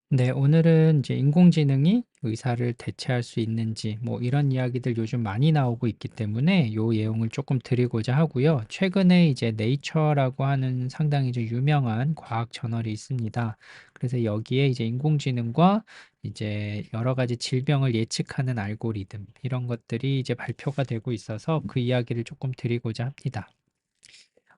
네, 오늘은 이제 인공지능이 의사를 대체할 수 있는지 뭐 이런 이야기들 요즘 많이 나오고 있기 때문에 요 내용을 조금 드리고자 하고요. 최근에 이제 네이처라고 하는 상당히 좀 유명한 과학 저널이 있습니다. 그래서 여기에 이제 인공지능과 이제 여러 가지 질병을 예측하는 알고리즘 이런 것들이 이제 발표가 되고 있어서 그 이야기를 조금 드리고자 합니다.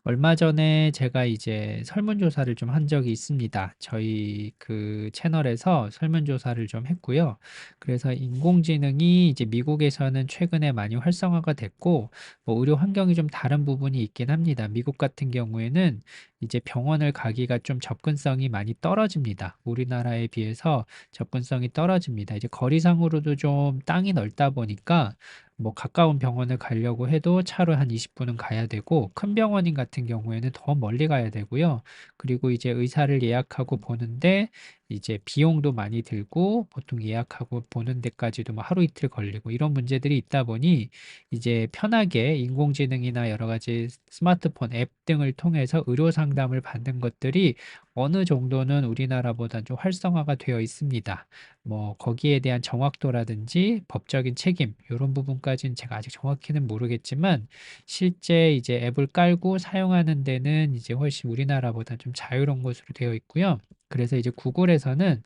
얼마 전에 제가 이제 설문조사를 좀 한 적이 있습니다. 저희 그 채널에서 설문조사를 좀 했고요. 그래서 인공지능이 이제 미국에서는 최근에 많이 활성화가 됐고, 뭐 의료 환경이 좀 다른 부분이 있긴 합니다. 미국 같은 경우에는 이제 병원을 가기가 좀 접근성이 많이 떨어집니다. 우리나라에 비해서 접근성이 떨어집니다. 이제 거리상으로도 좀 땅이 넓다 보니까 뭐 가까운 병원을 가려고 해도 차로 한 20분은 가야 되고 큰 병원인 같은 경우에는 더 멀리 가야 되고요. 그리고 이제 의사를 예약하고 보는데 이제 비용도 많이 들고 보통 예약하고 보는 데까지도 뭐 하루 이틀 걸리고 이런 문제들이 있다 보니 이제 편하게 인공지능이나 여러 가지 스마트폰 앱 등을 통해서 의료 상담을 받는 것들이 어느 정도는 우리나라보다 좀 활성화가 되어 있습니다. 뭐 거기에 대한 정확도라든지 법적인 책임 요런 부분까지는 제가 아직 정확히는 모르겠지만 실제 이제 앱을 깔고 사용하는 데는 이제 훨씬 우리나라보다 좀 자유로운 것으로 되어 있고요. 그래서 이제 구글에서는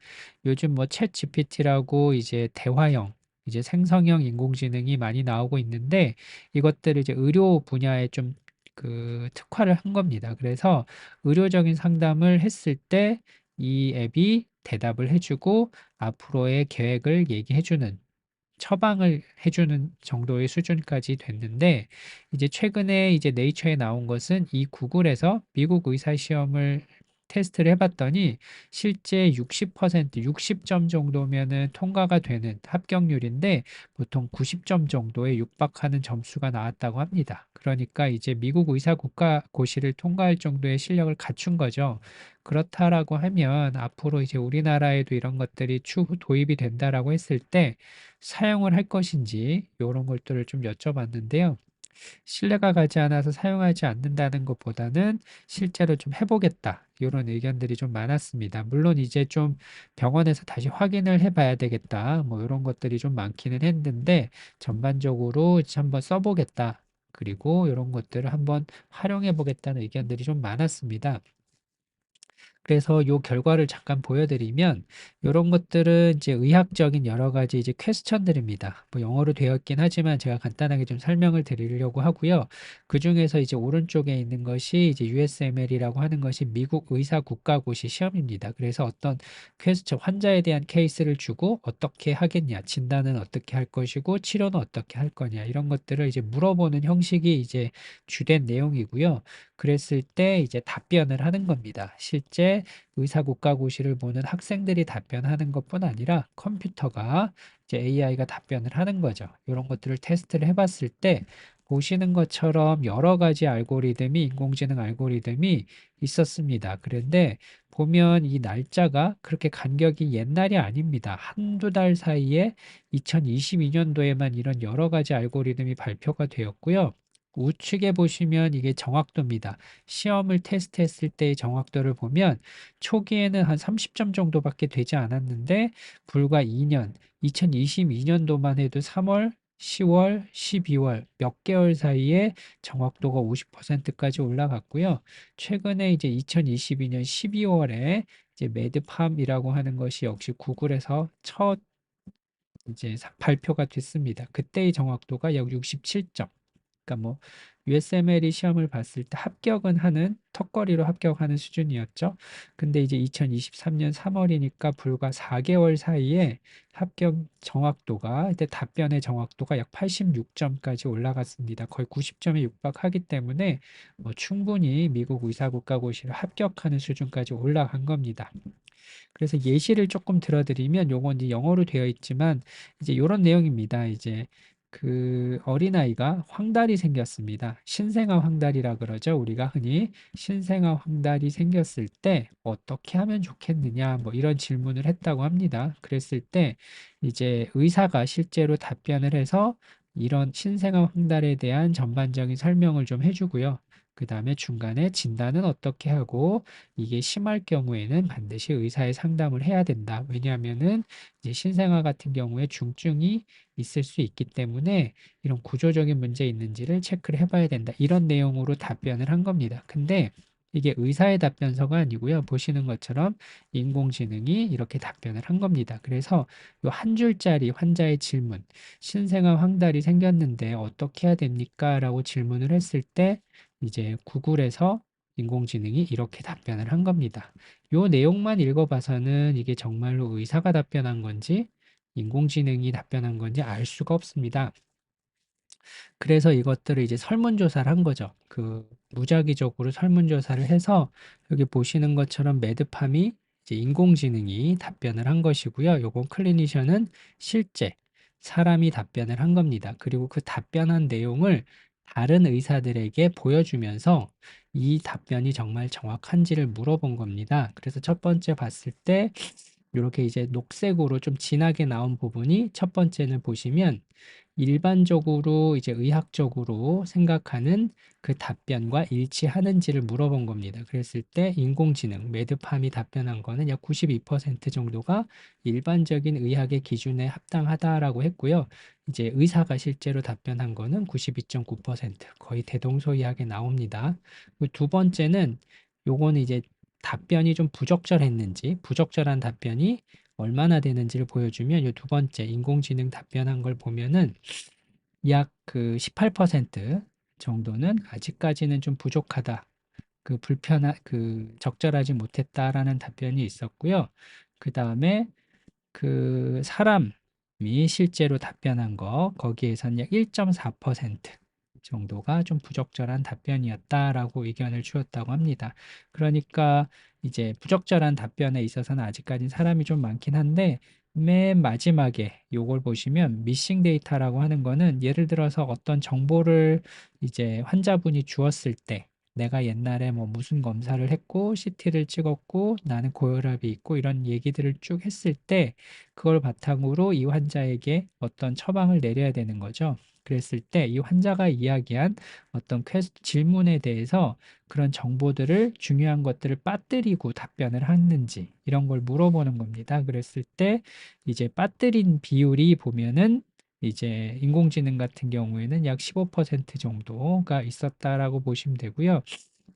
요즘 뭐 챗 GPT라고 이제 대화형 이제 생성형 인공지능이 많이 나오고 있는데 이것들을 이제 의료 분야에 좀 그 특화를 한 겁니다. 그래서 의료적인 상담을 했을 때 이 앱이 대답을 해주고 앞으로의 계획을 얘기해 주는 처방을 해 주는 정도의 수준까지 됐는데 이제 최근에 이제 네이처에 나온 것은 이 구글에서 미국 의사 시험을 테스트를 해 봤더니 실제 60점 정도면은 통과가 되는 합격률인데 보통 90점 정도에 육박하는 점수가 나왔다고 합니다. 그러니까 이제 미국 의사 국가고시를 통과할 정도의 실력을 갖춘 거죠. 그렇다라고 하면 앞으로 이제 우리나라에도 이런 것들이 추후 도입이 된다라고 했을 때 사용을 할 것인지 요런 것들을 좀 여쭤봤는데요. 신뢰가 가지 않아서 사용하지 않는다는 것보다는 실제로 좀 해 보겠다. 요런 의견들이 좀 많았습니다. 물론 이제 좀 병원에서 다시 확인을 해 봐야 되겠다. 뭐 요런 것들이 좀 많기는 했는데 전반적으로 이제 한번 써 보겠다. 그리고 요런 것들을 한번 활용해 보겠다는 의견들이 좀 많았습니다. 그래서 요 결과를 잠깐 보여드리면 요런 것들은 이제 의학적인 여러 가지 이제 퀘스천들입니다. 뭐 영어로 되어 있긴 하지만 제가 간단하게 좀 설명을 드리려고 하고요. 그중에서 이제 오른쪽에 있는 것이 이제 USML이라고 하는 것이 미국 의사 국가고시 시험입니다. 그래서 어떤 퀘스천 환자에 대한 케이스를 주고 어떻게 하겠냐, 진단은 어떻게 할 것이고 치료는 어떻게 할 거냐 이런 것들을 이제 물어보는 형식이 이제 주된 내용이고요. 그랬을 때 이제 답변을 하는 겁니다. 실제 의사 국가고시를 보는 학생들이 답변하는 것뿐 아니라 컴퓨터가 이제 AI가 답변을 하는 거죠. 이런 것들을 테스트를 해봤을 때 보시는 것처럼 여러 가지 알고리즘이 인공지능 알고리즘이 있었습니다. 그런데 보면 이 날짜가 그렇게 간격이 옛날이 아닙니다. 한두 달 사이에 2022년도에만 이런 여러 가지 알고리즘이 발표가 되었고요. 우측에 보시면 이게 정확도입니다. 시험을 테스트했을 때의 정확도를 보면 초기에는 한 30점 정도밖에 되지 않았는데 불과 2년, 2022년도만 해도 3월, 10월, 12월 몇 개월 사이에 정확도가 50%까지 올라갔고요. 최근에 이제 2022년 12월에 이제 매드팜이라고 하는 것이 역시 구글에서 첫 이제 발표가 됐습니다. 그때의 정확도가 약 67점. 그러니까 뭐 USMLE 시험을 봤을 때 합격은 하는 턱걸이로 합격하는 수준이었죠. 근데 이제 2023년 3월이니까 불과 4개월 사이에 합격 정확도가 이때 답변의 정확도가 약 86점까지 올라갔습니다. 거의 90점에 육박하기 때문에 뭐 충분히 미국 의사국가고시를 합격하는 수준까지 올라간 겁니다. 그래서 예시를 조금 들어드리면 요건 이제 영어로 되어 있지만 이제 요런 내용입니다. 이제 그 어린아이가 황달이 생겼습니다. 신생아 황달이라 그러죠. 우리가 흔히 신생아 황달이 생겼을 때 어떻게 하면 좋겠느냐 뭐 이런 질문을 했다고 합니다. 그랬을 때 이제 의사가 실제로 답변을 해서 이런 신생아 황달에 대한 전반적인 설명을 좀 해주고요. 그다음에 중간에 진단은 어떻게 하고 이게 심할 경우에는 반드시 의사의 상담을 해야 된다. 왜냐하면은 이제 신생아 같은 경우에 중증이 있을 수 있기 때문에 이런 구조적인 문제 있는지를 체크를 해봐야 된다. 이런 내용으로 답변을 한 겁니다. 근데 이게 의사의 답변서가 아니고요. 보시는 것처럼 인공지능이 이렇게 답변을 한 겁니다. 그래서 요 한 줄짜리 환자의 질문, 신생아 황달이 생겼는데 어떻게 해야 됩니까? 라고 질문을 했을 때 이제 구글에서 인공지능이 이렇게 답변을 한 겁니다. 요 내용만 읽어봐서는 이게 정말로 의사가 답변한 건지 인공지능이 답변한 건지 알 수가 없습니다. 그래서 이것들을 이제 설문조사를 한 거죠. 그 무작위적으로 설문조사를 해서 여기 보시는 것처럼 매드팜이 이제 인공지능이 답변을 한 것이고요. 요건 클리니션은 실제 사람이 답변을 한 겁니다. 그리고 그 답변한 내용을 다른 의사들에게 보여주면서 이 답변이 정말 정확한지를 물어본 겁니다. 그래서 첫 번째 봤을 때 이렇게 이제 녹색으로 좀 진하게 나온 부분이 첫 번째는 보시면 일반적으로 이제 의학적으로 생각하는 그 답변과 일치하는지를 물어본 겁니다. 그랬을 때 인공지능, 매드팜이 답변한 거는 약 92% 정도가 일반적인 의학의 기준에 합당하다라고 했고요. 이제 의사가 실제로 답변한 거는 92.9%, 거의 대동소이하게 나옵니다. 두 번째는 요거는 이제 답변이 좀 부적절했는지, 부적절한 답변이 얼마나 되는지를 보여주면 이 두 번째 인공지능 답변한 걸 보면은 약 그 18% 정도는 아직까지는 좀 부족하다. 그 적절하지 못했다라는 답변이 있었고요. 그다음에 그 사람이 실제로 답변한 거 거기에선 약 1.4% 정도가 좀 부적절한 답변이었다라고 의견을 주었다고 합니다. 그러니까 이제 부적절한 답변에 있어서는 아직까지 사람이 좀 많긴 한데 맨 마지막에 요걸 보시면 미싱 데이터라고 하는 거는 예를 들어서 어떤 정보를 이제 환자분이 주었을 때 내가 옛날에 뭐 무슨 검사를 했고 CT를 찍었고 나는 고혈압이 있고 이런 얘기들을 쭉 했을 때 그걸 바탕으로 이 환자에게 어떤 처방을 내려야 되는 거죠. 그랬을 때 이 환자가 이야기한 어떤 질문에 대해서 그런 정보들을 중요한 것들을 빠뜨리고 답변을 했는지 이런 걸 물어보는 겁니다. 그랬을 때 이제 빠뜨린 비율이 보면은 이제 인공지능 같은 경우에는 약 15% 정도가 있었다라고 보시면 되고요.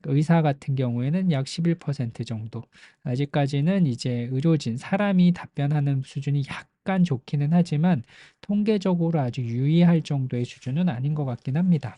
의사 같은 경우에는 약 11% 정도. 아직까지는 이제 의료진, 사람이 답변하는 수준이 약간 좋기는 하지만 통계적으로 아주 유의할 정도의 수준은 아닌 것 같긴 합니다.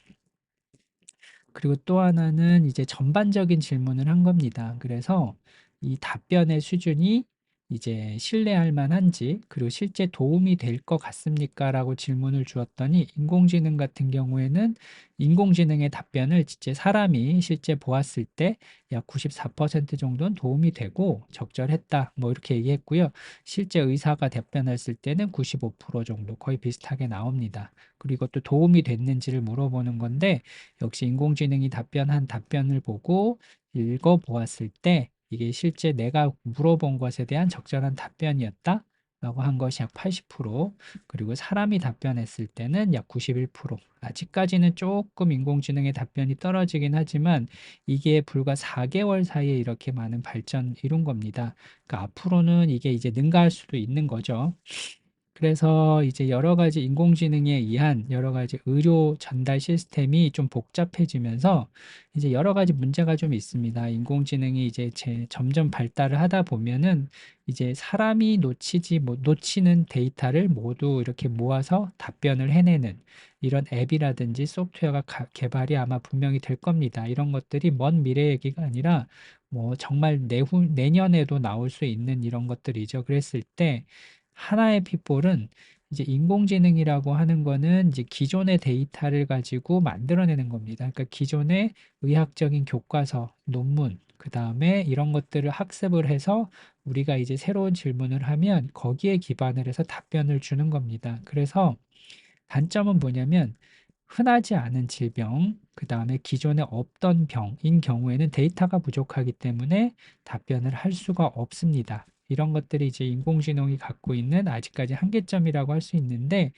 그리고 또 하나는 이제 전반적인 질문을 한 겁니다. 그래서 이 답변의 수준이 이제 신뢰할 만한지 그리고 실제 도움이 될 것 같습니까? 라고 질문을 주었더니 인공지능 같은 경우에는 인공지능의 답변을 진짜 사람이 실제 보았을 때 약 94% 정도는 도움이 되고 적절했다. 뭐 이렇게 얘기했고요. 실제 의사가 답변했을 때는 95% 정도 거의 비슷하게 나옵니다. 그리고 또 도움이 됐는지를 물어보는 건데 역시 인공지능이 답변한 답변을 보고 읽어보았을 때 이게 실제 내가 물어본 것에 대한 적절한 답변이었다 라고 한 것이 약 80%, 그리고 사람이 답변했을 때는 약 91%. 아직까지는 조금 인공지능의 답변이 떨어지긴 하지만 이게 불과 4개월 사이에 이렇게 많은 발전 이룬 겁니다. 그러니까 앞으로는 이게 이제 능가할 수도 있는 거죠. 그래서 이제 여러 가지 인공지능에 의한 여러 가지 의료 전달 시스템이 좀 복잡해지면서 이제 여러 가지 문제가 좀 있습니다. 인공지능이 이제 점점 발달을 하다 보면은 이제 사람이 놓치는 데이터를 모두 이렇게 모아서 답변을 해내는 이런 앱이라든지 소프트웨어가 개발이 아마 분명히 될 겁니다. 이런 것들이 먼 미래 얘기가 아니라 뭐 정말 내년에도 나올 수 있는 이런 것들이죠. 그랬을 때 하나의 핏볼은 이제 인공지능이라고 하는 거는 이제 기존의 데이터를 가지고 만들어내는 겁니다. 그러니까 기존의 의학적인 교과서, 논문, 그 다음에 이런 것들을 학습을 해서 우리가 이제 새로운 질문을 하면 거기에 기반을 해서 답변을 주는 겁니다. 그래서 단점은 뭐냐면 흔하지 않은 질병, 그 다음에 기존에 없던 병인 경우에는 데이터가 부족하기 때문에 답변을 할 수가 없습니다. 이런 것들이 이제 인공지능이 갖고 있는 아직까지 한계점이라고 할 수 있는데,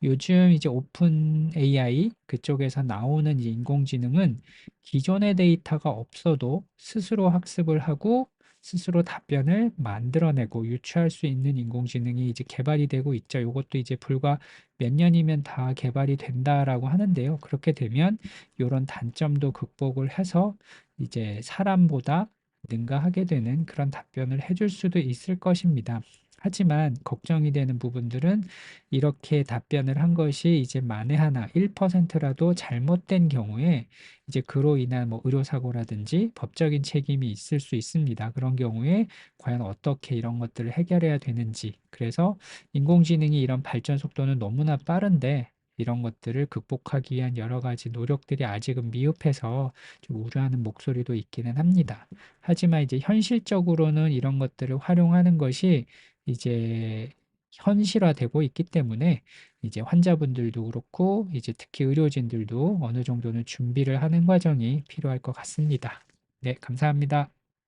요즘 이제 오픈 AI 그쪽에서 나오는 이 인공지능은 기존의 데이터가 없어도 스스로 학습을 하고 스스로 답변을 만들어내고 유추할 수 있는 인공지능이 이제 개발이 되고 있죠. 이것도 이제 불과 몇 년이면 다 개발이 된다라고 하는데요. 그렇게 되면 이런 단점도 극복을 해서 이제 사람보다 능가하게 되는 그런 답변을 해줄 수도 있을 것입니다. 하지만 걱정이 되는 부분들은 이렇게 답변을 한 것이 이제 만에 하나 1%라도 잘못된 경우에 이제 그로 인한 뭐 의료사고라든지 법적인 책임이 있을 수 있습니다. 그런 경우에 과연 어떻게 이런 것들을 해결해야 되는지. 그래서 인공지능이 이런 발전 속도는 너무나 빠른데 이런 것들을 극복하기 위한 여러 가지 노력들이 아직은 미흡해서 좀 우려하는 목소리도 있기는 합니다. 하지만 이제 현실적으로는 이런 것들을 활용하는 것이 이제 현실화되고 있기 때문에 이제 환자분들도 그렇고 이제 특히 의료진들도 어느 정도는 준비를 하는 과정이 필요할 것 같습니다. 네, 감사합니다.